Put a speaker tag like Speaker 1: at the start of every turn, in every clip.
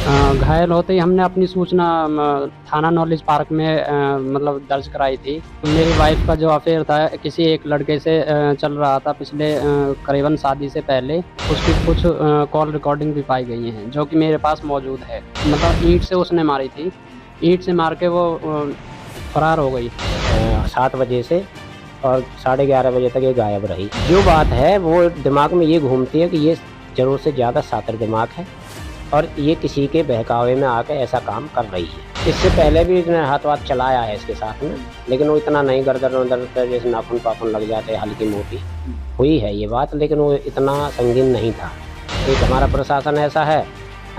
Speaker 1: घायल होते ही हमने अपनी सूचना थाना नॉलेज पार्क में मतलब दर्ज कराई थी। मेरी वाइफ का जो अफेयर था किसी एक लड़के से चल रहा था पिछले करीबन शादी से पहले। उसकी कुछ कॉल रिकॉर्डिंग भी पाई गई हैं जो कि मेरे पास मौजूद है। मतलब ईंट से उसने मारी थी, ईंट से मार के वो फरार हो गई।
Speaker 2: 7 बजे से और 11:30 बजे तक ये गायब रही। जो बात है वो दिमाग में ये घूमती है कि ये ज़रूर से ज़्यादा शातिर दिमाग है और ये किसी के बहकावे में आके ऐसा काम कर रही है। इससे पहले भी इसने हाथ वाथ चलाया है इसके साथ में, लेकिन वो इतना नहीं, गर्दन वर्दन पे जैसे नाखून पाखून लग जाते, हल्की मोटी हुई है ये बात, लेकिन वो इतना संगीन नहीं था। एक हमारा प्रशासन ऐसा है,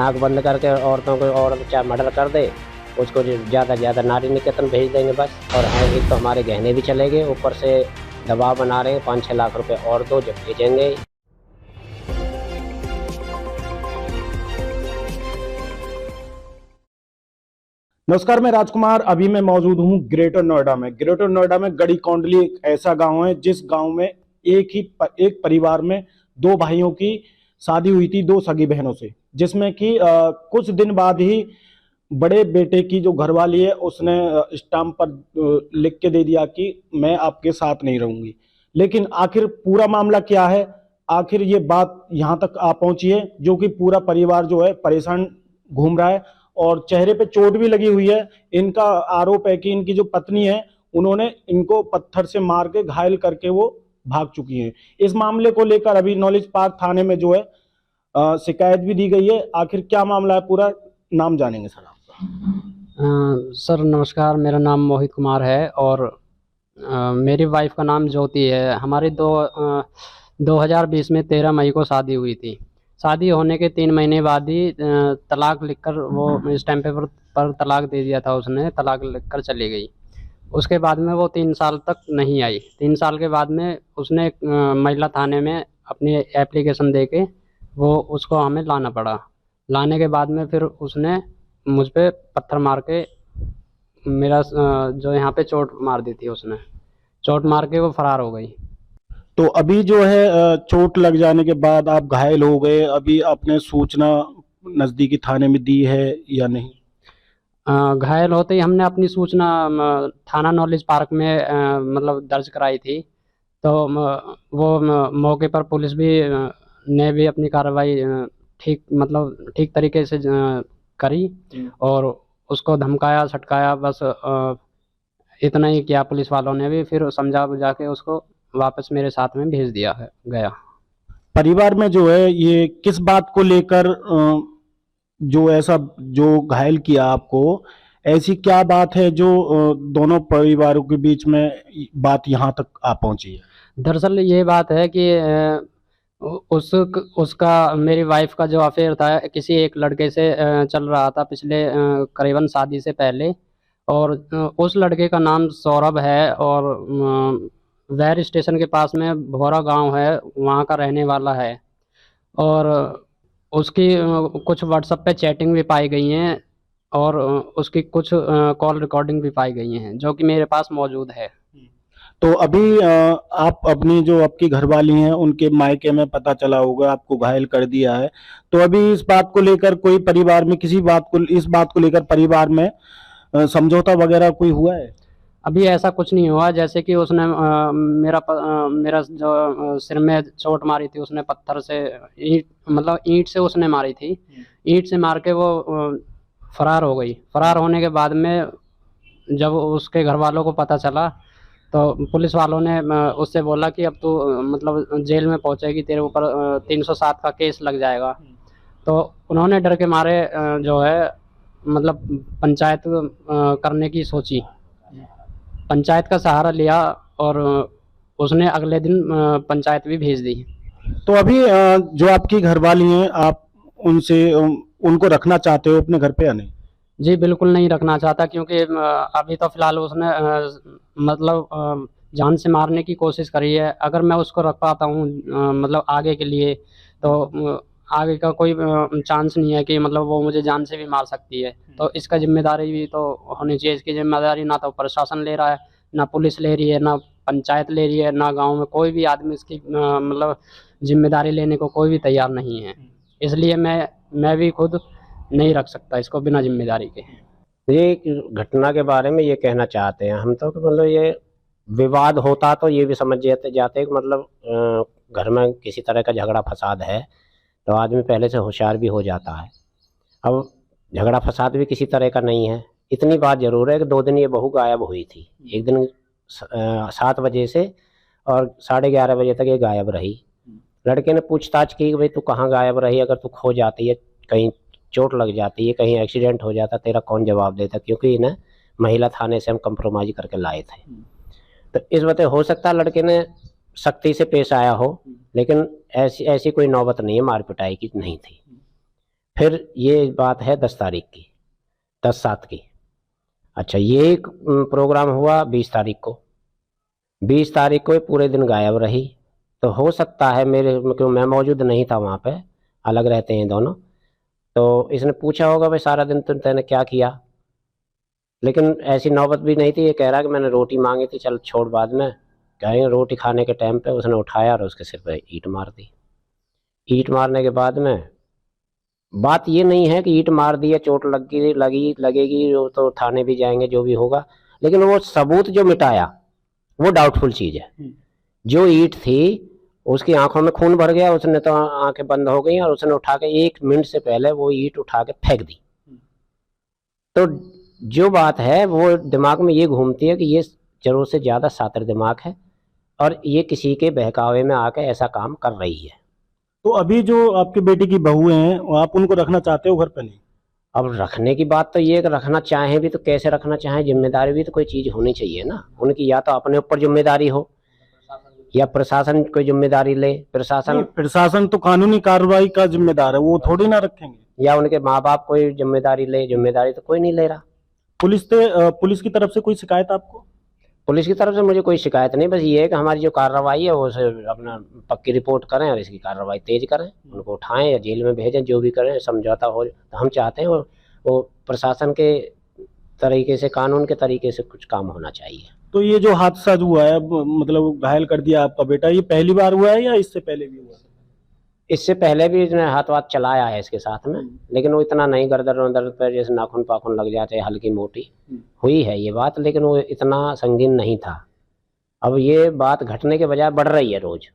Speaker 2: आँख बंद करके औरतों को और चाहे मर्डर कर दे, उसको ज़्यादा से ज़्यादा नारी निकेतन भेज देंगे बस। और एक तो हमारे गहने भी चले गए, ऊपर से दबाव बना रहे हैं 5-6 लाख रुपए और दो जब भेजेंगे।
Speaker 3: नमस्कार, मैं राजकुमार। अभी मैं मौजूद हूँ ग्रेटर नोएडा में। ग्रेटर नोएडा में गढ़ी कौंडली एक ऐसा गांव है जिस गांव में एक परिवार में 2 भाइयों की शादी हुई थी, 2 सगी बहनों से, जिसमें कि कुछ दिन बाद ही बड़े बेटे की जो घरवाली है उसने स्टाम्प पर लिख के दे दिया कि मैं आपके साथ नहीं रहूंगी। लेकिन आखिर पूरा मामला क्या है, आखिर ये बात यहाँ तक आ पहुंची है जो कि पूरा परिवार जो है परेशान घूम रहा है और चेहरे पे चोट भी लगी हुई है। इनका आरोप है कि इनकी जो पत्नी है उन्होंने इनको पत्थर से मार के घायल करके वो भाग चुकी हैं। इस मामले को लेकर अभी नॉलेज पार्क थाने में जो है शिकायत भी दी गई है। आखिर क्या मामला है, पूरा नाम जानेंगे सर आपका।
Speaker 1: सर नमस्कार, मेरा नाम मोहित कुमार है और मेरी वाइफ का नाम ज्योति है। हमारी 2020 में 13 मई को शादी हुई थी। शादी होने के 3 महीने बाद ही तलाक लिखकर वो स्टैम्प पेपर पर तलाक दे दिया था उसने, तलाक लिखकर चली गई। उसके बाद में वो 3 साल तक नहीं आई। 3 साल के बाद में उसने महिला थाने में अपनी एप्लीकेशन दे के वो उसको हमें लाना पड़ा। लाने के बाद में फिर उसने मुझ पे पत्थर मार के मेरा जो यहाँ पे चोट मार दी थी, उसने चोट मार के वो फरार हो गई।
Speaker 3: तो अभी जो है चोट लग जाने के बाद आप घायल हो गए, अभी आपने सूचना नजदीकी थाने में दी है या नहीं?
Speaker 1: घायल होते ही हमने अपनी सूचना थाना नॉलेज पार्क में मतलब दर्ज कराई थी। तो वो मौके पर पुलिस भी ने भी अपनी कार्रवाई ठीक मतलब ठीक तरीके से करी और उसको धमकाया छटकाया, बस इतना ही किया। पुलिस वालों ने भी फिर समझा बुझा के उसको वापस मेरे साथ में भेज दिया है गया।
Speaker 3: परिवार में जो है ये किस बात को लेकर जो ऐसा जो घायल किया आपको, ऐसी क्या बात है जो दोनों परिवारों के बीच में बात यहाँ तक आ पहुंची है?
Speaker 1: दरअसल ये बात है कि उस उसका मेरी वाइफ का जो अफेयर था किसी एक लड़के से चल रहा था पिछले करीबन शादी से पहले। और उस लड़के का नाम सौरभ है और वैर स्टेशन के पास में भोरा गांव है, वहाँ का रहने वाला है। और उसकी कुछ व्हाट्सएप पे चैटिंग भी पाई गई हैं और उसकी कुछ कॉल रिकॉर्डिंग भी पाई गई हैं जो कि मेरे पास मौजूद है।
Speaker 3: तो अभी आप अपनी जो आपकी घरवाली हैं उनके मायके में पता चला होगा आपको घायल कर दिया है, तो अभी इस बात को लेकर कोई परिवार में इस बात को लेकर परिवार में समझौता वगैरह कोई हुआ है?
Speaker 1: अभी ऐसा कुछ नहीं हुआ। जैसे कि उसने मेरा जो सिर में चोट मारी थी, उसने पत्थर से ईंट से उसने मारी थी। ईंट से मार के वो फरार हो गई। फरार होने के बाद में जब उसके घर वालों को पता चला तो पुलिस वालों ने उससे बोला कि अब तू मतलब जेल में पहुंचेगी, तेरे ऊपर 307 का केस लग जाएगा। तो उन्होंने डर के मारे जो है मतलब पंचायत करने की सोची, पंचायत का सहारा लिया और उसने अगले दिन पंचायत भी भेज दी।
Speaker 3: तो अभी जो आपकी घरवाली हैं, आप उनको रखना चाहते हो अपने घर पे या नहीं?
Speaker 1: जी बिल्कुल नहीं रखना चाहता, क्योंकि अभी तो फिलहाल उसने मतलब जान से मारने की कोशिश करी है। अगर मैं उसको रख पाता हूँ मतलब आगे के लिए, तो आगे का कोई चांस नहीं है कि मतलब वो मुझे जान से भी मार सकती है। तो इसका जिम्मेदारी भी तो होनी चाहिए। इसकी जिम्मेदारी ना तो प्रशासन ले रहा है, ना पुलिस ले रही है, ना पंचायत ले रही है, ना गांव में कोई भी आदमी इसकी मतलब जिम्मेदारी लेने को कोई भी तैयार नहीं है। इसलिए मैं भी खुद नहीं रख सकता इसको बिना जिम्मेदारी के।
Speaker 2: ये घटना के बारे में ये कहना चाहते हैं हम तो कि मतलब ये विवाद होता तो ये भी समझ जाते कि मतलब घर में किसी तरह का झगड़ा फसाद है तो आदमी पहले से होशियार भी हो जाता है। अब झगड़ा फसाद भी किसी तरह का नहीं है। इतनी बात जरूर है कि 2 दिन ये बहू गायब हुई थी। एक दिन 7 बजे से और 11:30 बजे तक ये गायब रही। लड़के ने पूछताछ की कि भाई तू कहाँ गायब रही, अगर तू खो जाती है, कहीं चोट लग जाती है, कहीं एक्सीडेंट हो जाता, तेरा कौन जवाब देता, क्योंकि इन्हें महिला थाने से हम कंप्रोमाइज करके लाए थे। तो इस वजह हो सकता है लड़के ने सख्ती से पेश आया हो, लेकिन ऐसी कोई नौबत नहीं है, मार पिटाई की नहीं थी। फिर ये बात है 10 तारीख की, 10/7 की। अच्छा, ये एक प्रोग्राम हुआ 20 तारीख को। 20 तारीख को पूरे दिन गायब रही। तो हो सकता है क्योंकि मैं मौजूद नहीं था वहाँ पे, अलग रहते हैं दोनों, तो इसने पूछा होगा भाई सारा दिन तूने क्या किया, लेकिन ऐसी नौबत भी नहीं थी। ये कह रहा कि मैंने रोटी मांगी थी, चल छोड़ बाद में कहेंगे। रोटी खाने के टाइम पे उसने उठाया और उसके सिर पे ईंट मार दी। ईंट मारने के बाद में बात ये नहीं है कि ईंट मार दी है, चोट लगेगी तो थाने भी जाएंगे, जो भी होगा, लेकिन वो सबूत जो मिटाया वो डाउटफुल चीज़ है। जो ईंट थी उसकी आंखों में खून भर गया, उसने तो आंखें बंद हो गई और उसने उठा के 1 मिनट से पहले वो ईंट उठा के फेंक दी। तो जो बात है वो दिमाग में ये घूमती है कि ये जरूर से ज़्यादा शातिर दिमाग है और ये किसी के बहकावे में आके ऐसा काम कर रही है।
Speaker 3: तो अभी जो आपके बेटे की बहू हैं, आप उनको रखना चाहते हो घर पे? नहीं।
Speaker 2: अब रखने की बात तो ये कि रखना चाहें भी तो कैसे रखना चाहें, जिम्मेदारी भी तो कोई चीज़ होनी चाहिए ना उनकी। या तो अपने ऊपर जिम्मेदारी हो या प्रशासन कोई जिम्मेदारी ले।
Speaker 3: प्रशासन तो कानूनी कार्रवाई का जिम्मेदार है, वो थोड़ी ना रखेंगे।
Speaker 2: या उनके माँ बाप कोई जिम्मेदारी ले, जिम्मेदारी तो कोई नहीं ले रहा।
Speaker 3: पुलिस की तरफ से कोई शिकायत आपको?
Speaker 2: पुलिस की तरफ से मुझे कोई शिकायत नहीं, बस ये है कि हमारी जो कार्रवाई है वो अपना पक्की रिपोर्ट करें और इसकी कार्रवाई तेज करें, उनको उठाएं या जेल में भेजें, जो भी करें, समझौता हो। तो हम चाहते हैं वो प्रशासन के तरीके से, कानून के तरीके से कुछ काम होना चाहिए।
Speaker 3: तो ये जो हादसा जो हुआ है, मतलब घायल कर दिया आपका बेटा, ये पहली बार हुआ है या इससे पहले भी हुआ?
Speaker 2: इससे पहले भी इसने हाथ वाथ चलाया है इसके साथ में, लेकिन वो इतना नहीं, गर्दन वर्दन पर जैसे नाखून पाखून लग जाते, हल्की मोटी हुई है ये बात, लेकिन वो इतना संगीन नहीं था। अब ये बात घटने के बजाय बढ़ रही है रोज।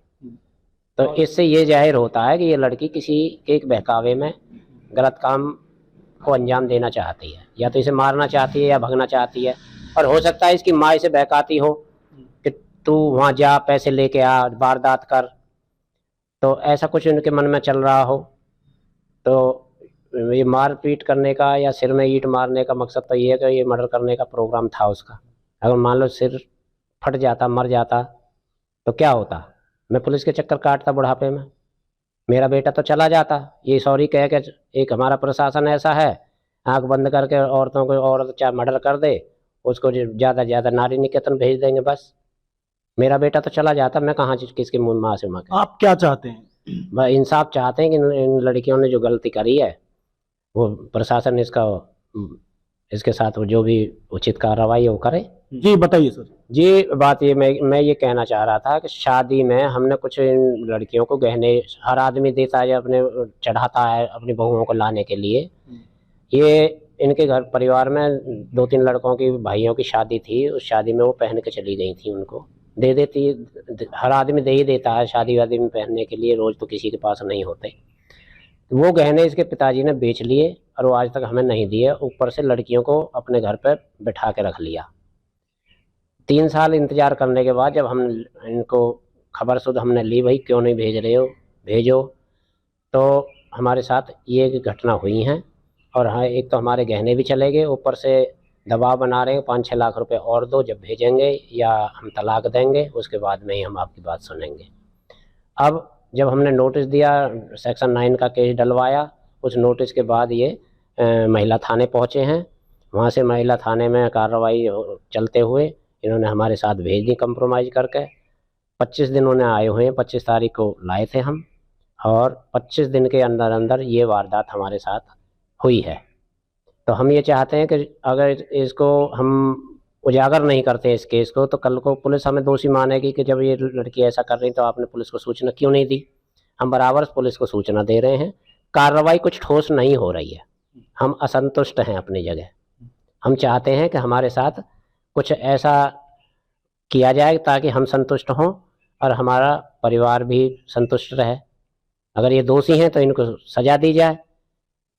Speaker 2: तो इससे ये जाहिर होता है कि ये लड़की किसी के एक बहकावे में गलत काम को अंजाम देना चाहती है, या तो इसे मारना चाहती है या भगना चाहती है। और हो सकता है इसकी माँ इसे बहकाती हो कि तू वहाँ जा, पैसे लेके आ, वारदात कर, तो ऐसा कुछ उनके मन में चल रहा हो। तो ये मार पीट करने का या सिर में ईंट मारने का मकसद तो ये है कि ये मर्डर करने का प्रोग्राम था उसका। अगर मान लो सिर फट जाता, मर जाता, तो क्या होता? मैं पुलिस के चक्कर काटता बुढ़ापे में, मेरा बेटा तो चला जाता। ये सॉरी कह के एक हमारा प्रशासन ऐसा है, आंख बंद करके औरतों को, औरत चाहे मर्डर कर दे उसको ज़्यादा ज़्यादा नारी निकेतन भेज देंगे, बस मेरा बेटा तो चला जाता, मैं कहाँ किसकी माँ से माँ।
Speaker 3: आप क्या चाहते हैं?
Speaker 2: भाई इंसाफ चाहते हैं कि इन लड़कियों ने जो गलती करी है वो प्रशासन इसके साथ वो जो भी उचित कार्रवाई है वो करे।
Speaker 3: जी बताइए सर।
Speaker 2: जी बात ये मैं ये कहना चाह रहा था कि शादी में हमने कुछ इन लड़कियों को गहने हर आदमी देता है, अपने चढ़ाता है अपनी बहुओं को लाने के लिए। ये इनके घर परिवार में 2-3 लड़कों की भाइयों की शादी थी, उस शादी में वो पहन के चली गई थी, उनको दे देती, हर आदमी दे ही देता है शादी वादी में पहनने के लिए, रोज तो किसी के पास नहीं होते। वो गहने इसके पिताजी ने बेच लिए और वो आज तक हमें नहीं दिए, ऊपर से लड़कियों को अपने घर पर बिठा के रख लिया। 3 साल इंतजार करने के बाद जब हम इनको खबर शुद्ध हमने ली, भाई क्यों नहीं भेज रहे हो, भेजो, तो हमारे साथ ये घटना हुई हैं। और हाँ, एक तो हमारे गहने भी चले गए, ऊपर से दबाव बना रहे हैं 5-6 लाख रुपए और दो, जब भेजेंगे या हम तलाक देंगे, उसके बाद में ही हम आपकी बात सुनेंगे। अब जब हमने नोटिस दिया, सेक्शन 9 का केस डलवाया, उस नोटिस के बाद ये महिला थाने पहुँचे हैं। वहाँ से महिला थाने में कार्रवाई चलते हुए इन्होंने हमारे साथ भेज दी कंप्रोमाइज़ करके। 25 दिन उन्हें आए हुए हैं, 25 तारीख को लाए थे हम, और 25 दिन के अंदर अंदर ये वारदात हमारे साथ हुई है। तो हम ये चाहते हैं कि अगर इसको हम उजागर नहीं करते इस केस को, तो कल को पुलिस हमें दोषी मानेगी कि जब ये लड़की ऐसा कर रही तो आपने पुलिस को सूचना क्यों नहीं दी। हम बराबर पुलिस को सूचना दे रहे हैं, कार्रवाई कुछ ठोस नहीं हो रही है। हम असंतुष्ट हैं अपनी जगह। हम चाहते हैं कि हमारे साथ कुछ ऐसा किया जाए ताकि हम संतुष्ट हों और हमारा परिवार भी संतुष्ट रहे। अगर ये दोषी हैं तो इनको सज़ा दी जाए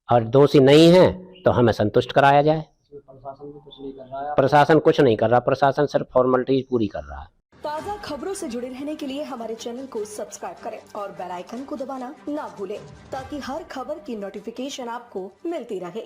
Speaker 2: और दोषी नहीं हैं तो हमें संतुष्ट कराया जाए।
Speaker 1: प्रशासन भी कुछ नहीं कर रहा है।
Speaker 2: प्रशासन कुछ नहीं कर रहा, प्रशासन सिर्फ फॉर्मेलिटीज पूरी कर रहा है।
Speaker 4: ताज़ा खबरों से जुड़े रहने के लिए हमारे चैनल को सब्सक्राइब करें और बेल आइकन को दबाना ना भूलें ताकि हर खबर की नोटिफिकेशन आपको मिलती रहे।